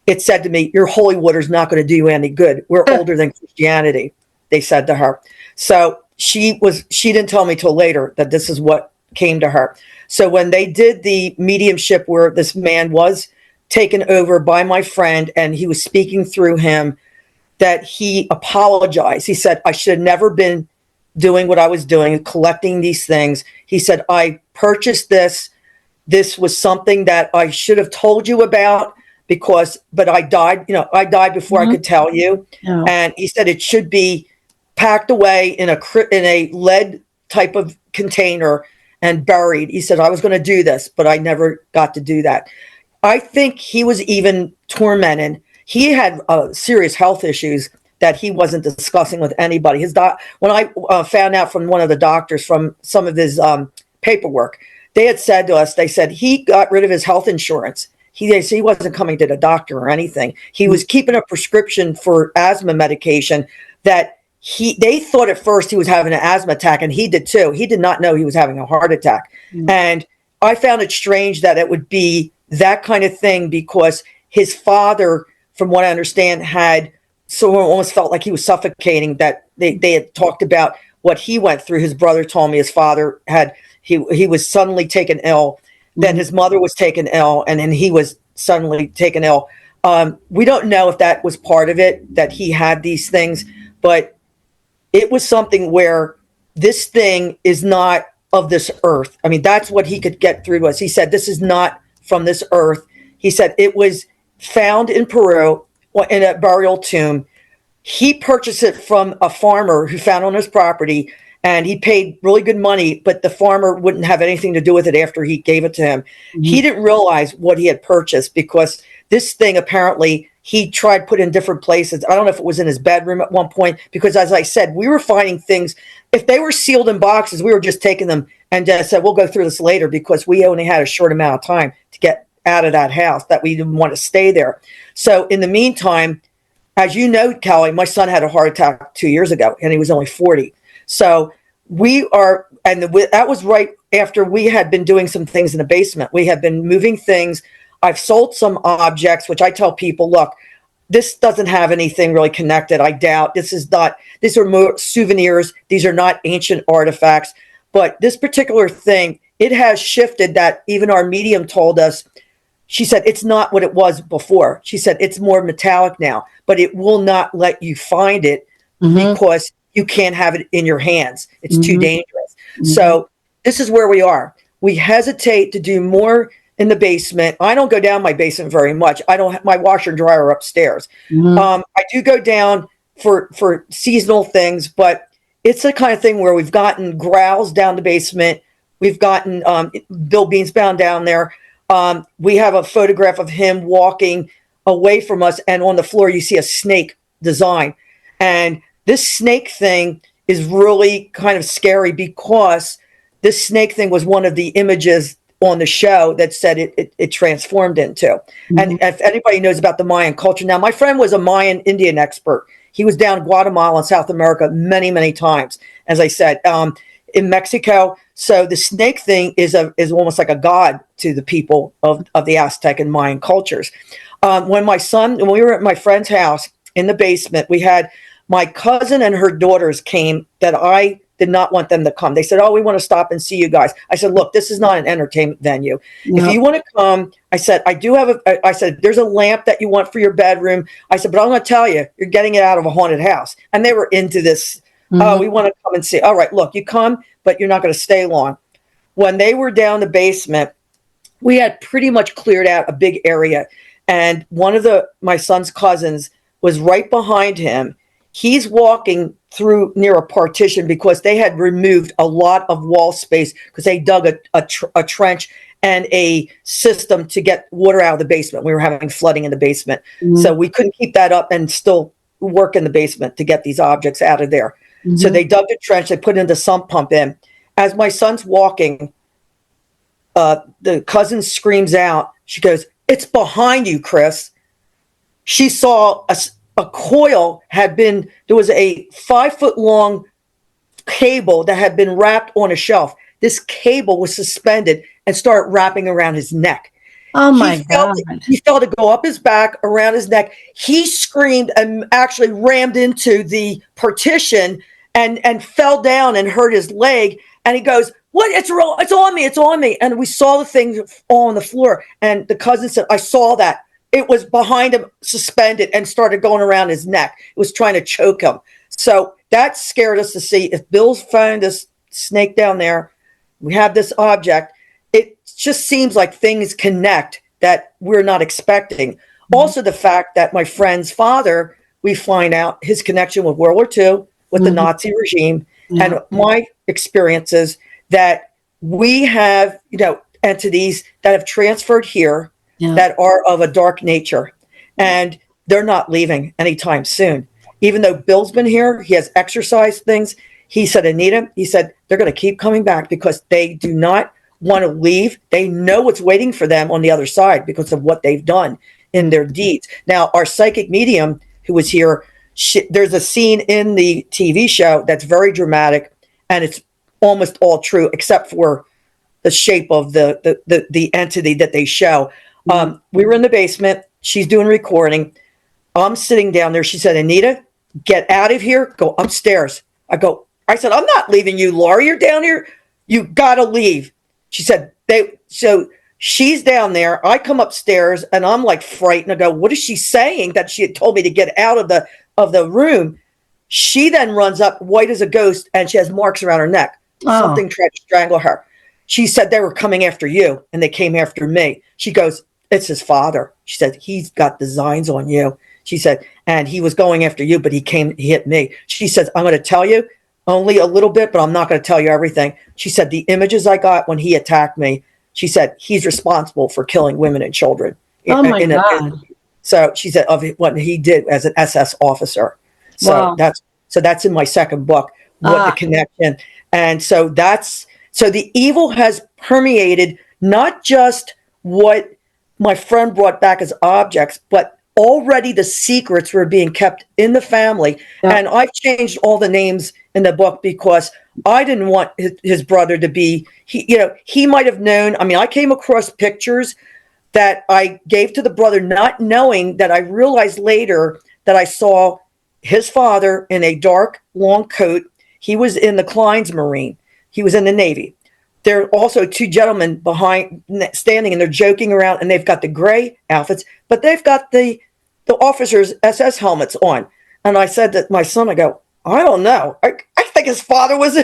it said to me, your holy water is not going to do you any good. We're older than Christianity, they said to her. So she didn't tell me till later that this is what came to her. So when they did the mediumship where this man was taken over by my friend and he was speaking through him, that he apologized. He said, I should have never been doing what I was doing, collecting these things. He said, I purchased this. This was something that I should have told you about but I died, I died before I could tell you. Yeah. And he said it should be packed away in a lead type of container and buried. He said, I was going to do this, but I never got to do that. I think he was even tormented. He had serious health issues that he wasn't discussing with anybody. When I found out from one of the doctors from some of his paperwork, they had said to us, they said he got rid of his health insurance. They said he wasn't coming to the doctor or anything. He was keeping a prescription for asthma medication that they thought at first he was having an asthma attack, and he did too. He did not know he was having a heart attack. And I found it strange that it would be that kind of thing, because his father, from what I understand, had almost felt like he was suffocating, that they had talked about what he went through. His brother told me his father he was suddenly taken ill. Then his mother was taken ill, and then he was suddenly taken ill. We don't know if that was part of it, that he had these things, but it was something where this thing is not of this earth. I mean, that's what he could get through to us. He said, this is not from this earth. He said it was found in Peru. in a burial tomb. He purchased it from a farmer who found on his property, and he paid really good money, but the farmer wouldn't have anything to do with it after he gave it to him. He didn't realize what he had purchased, because this thing apparently he tried put in different places. I don't know if it was in his bedroom at one point, because as I said, we were finding things. If they were sealed in boxes, we were just taking them and said, we'll go through this later, because we only had a short amount of time to get out of that house, that we didn't want to stay there. So in the meantime, as you know, Kelly, my son had a heart attack 2 years ago, and he was only 40. So we are, and that was right after we had been doing some things in the basement. We have been moving things. I've sold some objects, which I tell people, look, this doesn't have anything really connected. I doubt. These are more souvenirs. These are not ancient artifacts. But this particular thing, it has shifted, that even our medium told us. She said, it's not what it was before. She said, it's more metallic now, but it will not let you find it because you can't have it in your hands. It's too dangerous. So this is where we are. We hesitate to do more in the basement. I don't go down my basement very much. I don't have my washer and dryer upstairs. I do go down for seasonal things, but it's the kind of thing where we've gotten growls down the basement. We've gotten Bill Beansbound down there. We have a photograph of him walking away from us, and on the floor you see a snake design. And this snake thing is really kind of scary, because this snake thing was one of the images on the show that said it transformed into. And if anybody knows about the Mayan culture, now my friend was a Mayan Indian expert. He was down in Guatemala and South America many, many times, as I said, in Mexico. So the snake thing is almost like a god to the people of the Aztec and Mayan cultures. When we were at my friend's house in the basement, we had my cousin and her daughters came that I did not want them to come. They said, oh, we want to stop and see you guys. I said, look, this is not an entertainment venue. If you want to come, I said, I said, there's a lamp that you want for your bedroom. I said, but I'm going to tell you, you're getting it out of a haunted house. And they were into this. Oh, we want to come and see. All right, look, you come, but you're not going to stay long. When they were down the basement, we had pretty much cleared out a big area. And one of my son's cousins was right behind him. He's walking through near a partition because they had removed a lot of wall space because they dug a trench and a system to get water out of the basement. We were having flooding in the basement. So we couldn't keep that up and still work in the basement to get these objects out of there. So they dug the trench, they put in the sump pump in. As my son's walking, the cousin screams out. She goes, it's behind you, Chris. She saw a coil there was a 5-foot long cable that had been wrapped on a shelf. This cable was suspended and started wrapping around his neck. Oh my God. He felt it go up his back, around his neck. He screamed and actually rammed into the partition and fell down and hurt his leg. And he goes, what? It's on me. It's on me. And we saw the thing fall on the floor. And the cousin said, I saw that. It was behind him, suspended, and started going around his neck. It was trying to choke him. So that scared us to see if Bill's found this snake down there. We have this object. It just seems like things connect that we're not expecting. Also, the fact that my friend's father, we find out his connection with World War II, with the Nazi regime, and my experiences that we have, entities that have transferred here that are of a dark nature, and they're not leaving anytime soon. Even though Bill's been here, he has exercised things. He said, Anita, they're going to keep coming back because they do not want to leave. They know what's waiting for them on the other side because of what they've done in their deeds. Now, our psychic medium who was here, there's a scene in the TV show that's very dramatic, and it's almost all true except for the shape of the entity that they show. We were in the basement. She's doing recording. I'm sitting down there. She said, Anita, get out of here. Go upstairs. I said, I'm not leaving you, Laura. You're down here. You got to leave. She said, so she's down there. I come upstairs and I'm like frightened. I go, what is she saying? That she had told me to get out of the room. She then runs up white as a ghost and she has marks around her neck. Something tried to strangle her. She said they were coming after you and they came after me. She goes, it's his father. She said, he's got designs on you. She said, and he was going after you, but he hit me. She says, I'm going to tell you only a little bit, but I'm not going to tell you everything. She said, the images I got when he attacked me, she said, he's responsible for killing women and children. Oh my God. So she said of what he did as an SS officer. So Wow. that's in my second book, what the connection. And so the evil has permeated not just what my friend brought back as objects, but already the secrets were being kept in the family. Yeah. And I've changed all the names in the book because I didn't want his brother to be, he might have known. I mean, I came across pictures that I gave to the brother, not knowing that I realized later that I saw his father in a dark, long coat. He was in the Klein's Marine. He was in the Navy. There are also two gentlemen behind standing, and they're joking around, and they've got the gray outfits, but they've got the officers' SS helmets on. And I said to my son, I go, I don't know. I think his father was,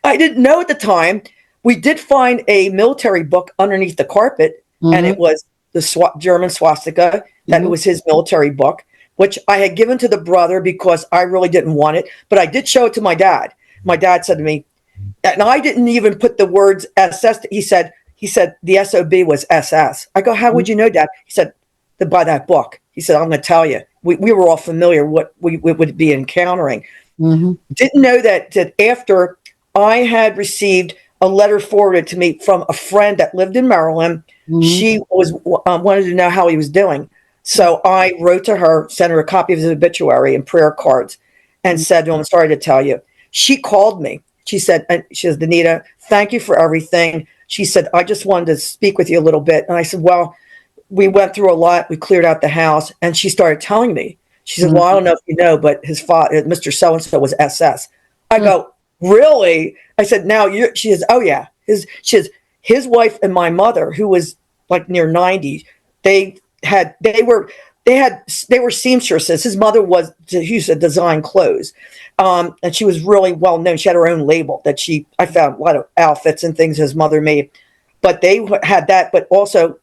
I didn't know at the time. We did find a military book underneath the carpet, and it was the German swastika. That was his military book, which I had given to the brother because I really didn't want it. But I did show it to my dad. My dad said to me, and I didn't even put the words SS. He said the SOB was SS. I go, how would you know, Dad? He said, by that book. He said, I'm going to tell you. We were all familiar what we would be encountering. Didn't know that after I had received a letter forwarded to me from a friend that lived in Maryland. She was wanted to know how he was doing. So I wrote to her, sent her a copy of his obituary and prayer cards, and said to him, I'm sorry to tell you. She called me. She said, Anita, thank you for everything. She said, I just wanted to speak with you a little bit. And I said, well, we went through a lot. We cleared out the house. And she started telling me. She said, well, I don't know if you know, but his father, Mr. So-and-so, was SS. I go, really? I said, she says, oh yeah. His wife and my mother, who was like near 90, they were seamstresses. His mother used to design clothes. And she was really well known. She had her own label that I found a lot of outfits and things his mother made, but they had that, but also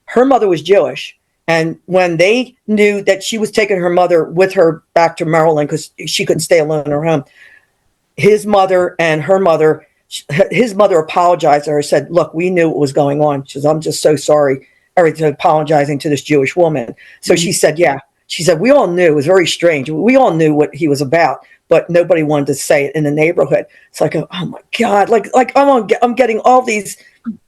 her mother was Jewish. And when they knew that she was taking her mother with her back to Maryland because she couldn't stay alone in her home, his mother and her mother, his mother apologized to her, said, look, we knew what was going on. She says, I'm just so sorry. Everything, apologizing to this Jewish woman. So she said, yeah. She said, we all knew. It was very strange. We all knew what he was about, but nobody wanted to say it in the neighborhood. It's like, oh my God, I'm getting all these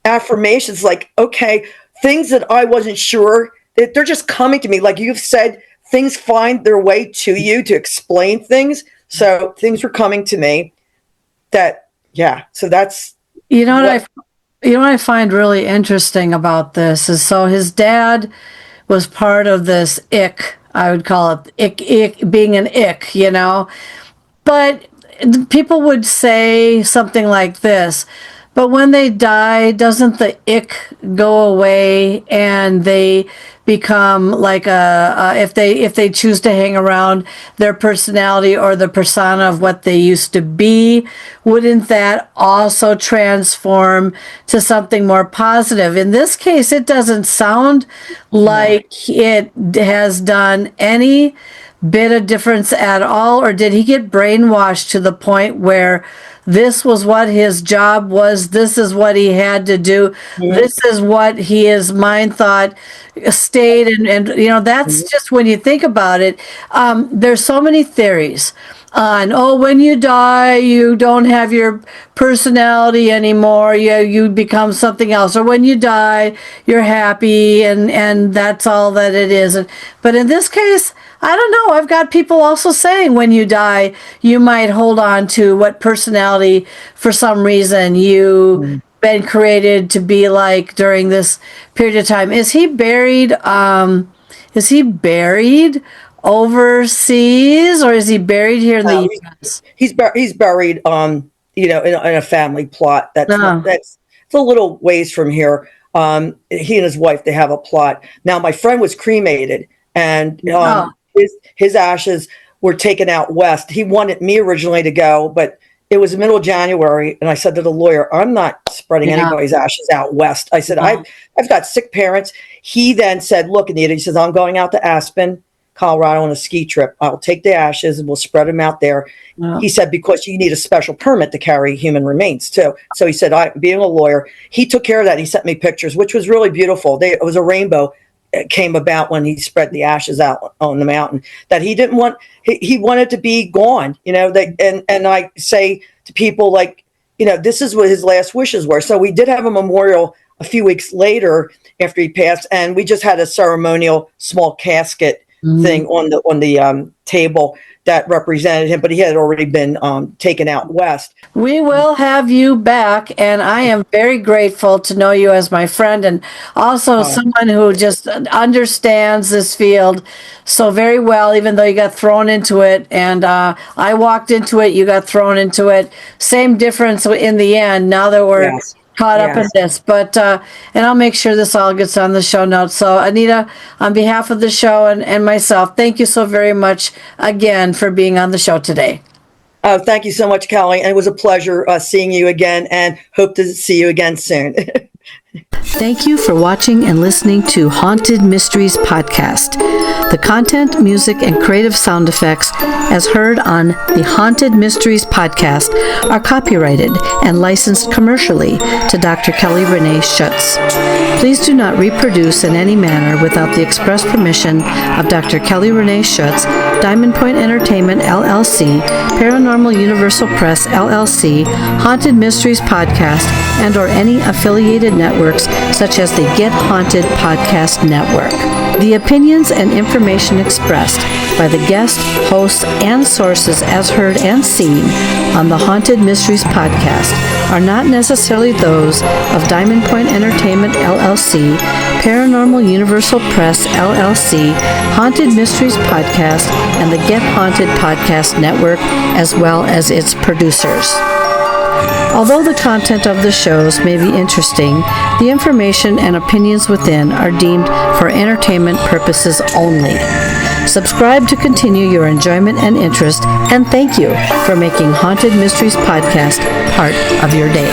affirmations, like, okay, things that I wasn't sure, they're just coming to me. Like you've said, things find their way to you to explain things. So things were coming to me so that's, what I find really interesting about this is, so his dad was part of this ick, I would call it ick, being an ick, but people would say something like this, but when they die, doesn't the ick go away and they become like if they choose to hang around their personality or the persona of what they used to be, wouldn't that also transform to something more positive? In this case, it doesn't sound like it has done any bit of difference at all. Or did he get brainwashed to the point where this was what his job was, this is what he had to do, this is what his mind thought stayed, and that's just, when you think about it, there's so many theories on, when you die, you don't have your personality anymore, you become something else, or when you die, you're happy, and that's all that it is. But in this case, I don't know. I've got people also saying when you die, you might hold on to what personality, for some reason, you've been created to be like during this period of time. Is he buried? Is he buried overseas, or is he buried here in the U.S.? He's buried, in a family plot. It's a little ways from here. He and his wife, they have a plot. Now, my friend was cremated, and his ashes were taken out west. He wanted me originally to go, but it was the middle of January, and I said to the lawyer, I'm not spreading anybody's ashes out west. I said, I've got sick parents. He then said, look, Anita, he says, I'm going out to Aspen. Colorado on a ski trip. I'll take the ashes and we'll spread them out there. Wow. He said, because you need a special permit to carry human remains too. So he said, being a lawyer, he took care of that. He sent me pictures, which was really beautiful. It was a rainbow. It came about when he spread the ashes out on the mountain, that he didn't want, he wanted to be gone, and I say to people, like, this is what his last wishes were. So we did have a memorial a few weeks later after he passed, and we just had a ceremonial small casket thing on the table that represented him, but he had already been taken out west. We will have you back, and I am very grateful to know you as my friend, and also someone who just understands this field so very well, even though you got thrown into it, and I walked into it, you got thrown into it. Same difference in the end, now that we're caught up in this, but and I'll make sure this all gets on the show notes. So Anita, on behalf of the show and myself, thank you so very much again for being on the show today. Oh, thank you so much, Kelly. And it was a pleasure seeing you again, and hope to see you again soon. Thank you for watching and listening to Haunted Mysteries Podcast. The content, music, and creative sound effects, as heard on the Haunted Mysteries Podcast, are copyrighted and licensed commercially to Dr. Kelly Renee Schutz. Please do not reproduce in any manner without the express permission of Dr. Kelly Renee Schutz, Diamond Point Entertainment, LLC, Paranormal Universal Press, LLC, Haunted Mysteries Podcast, and or any affiliated networks such as the Get Haunted Podcast Network. The opinions and information expressed by the guest, hosts, and sources as heard and seen on the Haunted Mysteries Podcast are not necessarily those of Diamond Point Entertainment, LLC, Paranormal Universal Press, LLC, Haunted Mysteries Podcast, and the Get Haunted Podcast Network, as well as its producers. Although the content of the shows may be interesting, the information and opinions within are deemed for entertainment purposes only. Subscribe to continue your enjoyment and interest, and thank you for making Haunted Mysteries Podcast part of your day.